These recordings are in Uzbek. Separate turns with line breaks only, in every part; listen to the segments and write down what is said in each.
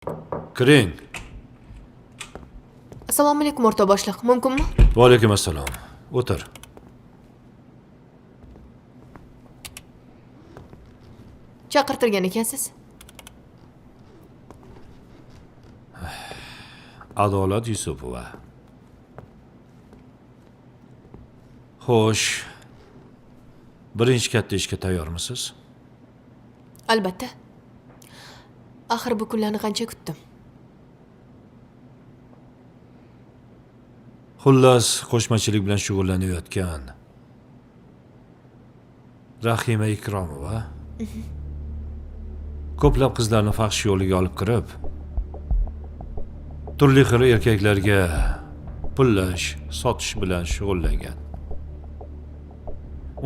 Kiring.
Assalomu alaykum o'rta boshliq. Mumkinmi?
Va alaykum assalom. O'tir.
Chaqirtirgan ekansiz.
Adolat Yusupova. Xo'sh. Birinchi katta ishga tayyormisiz?
Albatta. Axir bu kunlarni qancha kutdim.
Xullas, qo'shmachilik bilan shug'ullanayotgan Rahima Ikromova ko'plab qizlarni fahsh yo'liga olib kirib, turli xil erkaklarga pullash, sotish bilan shug'ullangan.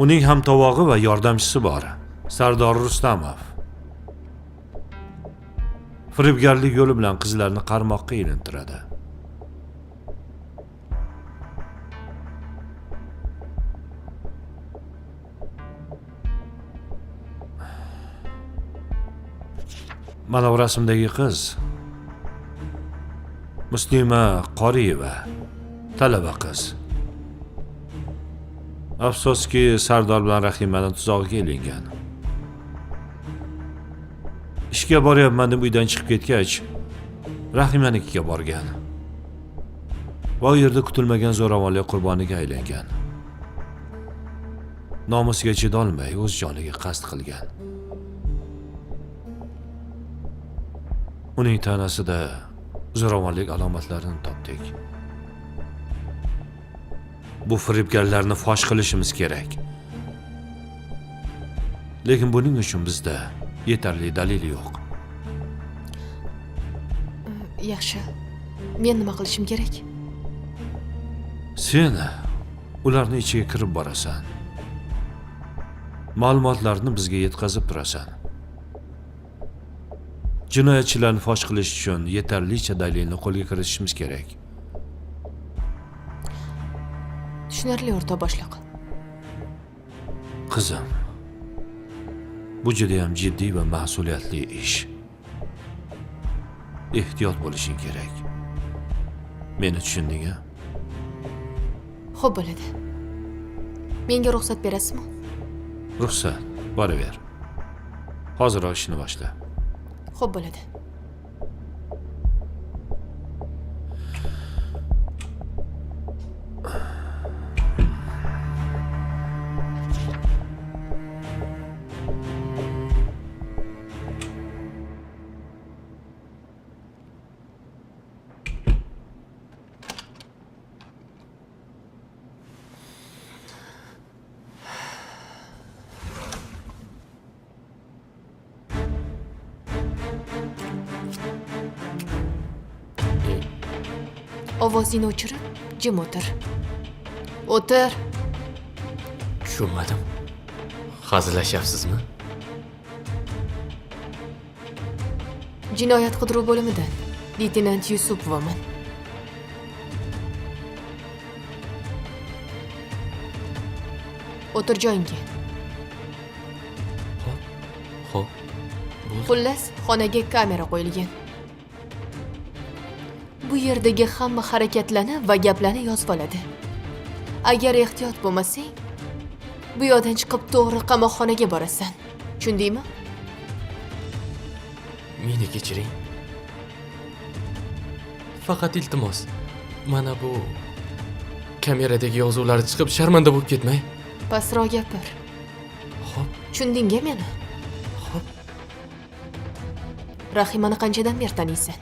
Uning ham tovog'i va yordamchisi bor, Sardor Rustamov. Firibgarlik yo'li bilan qizlarni qarmoqqa ilintiradi. Mana bu rasmdagi qiz Muslima Qoriyeva, talaba qiz. Afsoski Sardor bilan Rahimaning tuzog'iga ilingan. Ishga boryapman deb uydan chiqib ketgach, Rahimanikiga borgan. Va u yerda kutilmagan zo'ravonlik qurboniga aylangan. Nomusiga chidolmay o'z joniga qasd qilgan. Uning tanasida zo'ravonlik alomatlarini topdik. Bu firibgarlarni fosh qilishimiz kerak. Lekin buning uchun bizda yetarli dalil yo'q.
Yaxshi. Men nima qilishim kerak?
Sen ularning ichiga kirib borasan. Ma'lumotlarni bizga yetkazib turasan. Jinoyatchilarni fosh qilish uchun yetarlicha dalilni qo'lga kiritishimiz kerak.
Tushunarli o'rta boshliq.
Qizim, bu juda ham jiddiy va mas'uliyatli ish. Ehtiyot bo'lishing kerak. Meni tushundingmi?
Xo'p bo'ladi. Menga ruxsat berasizmi?
Ruxsat, boraver. Hoziroq ishni boshla.
Xo'p bo'ladi. Ovozingni o'chirib, jim o'tir. O'tir.
Tushunmadim. Hazillashyapsizmi?
Jinoyat qidiruv bo'limidan leytenant Yusupovaman. O'tir joyingga.
Xo'p.
Xullas, xonaga kamera qo'yilgan. Bu yerdagi hamma harakatlarni va gaplarni yozib oladi. Agar ehtiyot bo'lmasang, bu yerdan chiqib to'g'ri qamoqxonaga borasan. Tushundingmi?
Meni kechiring. Faqat iltimos, mana bu kameradagi yozuvlar chiqib sharmanda bo'lib ketmay.
Pastroq gapir.
Xo'p,
Tushundingmi meni?
xo'p.
Rahimani qanchadan beri taniysan?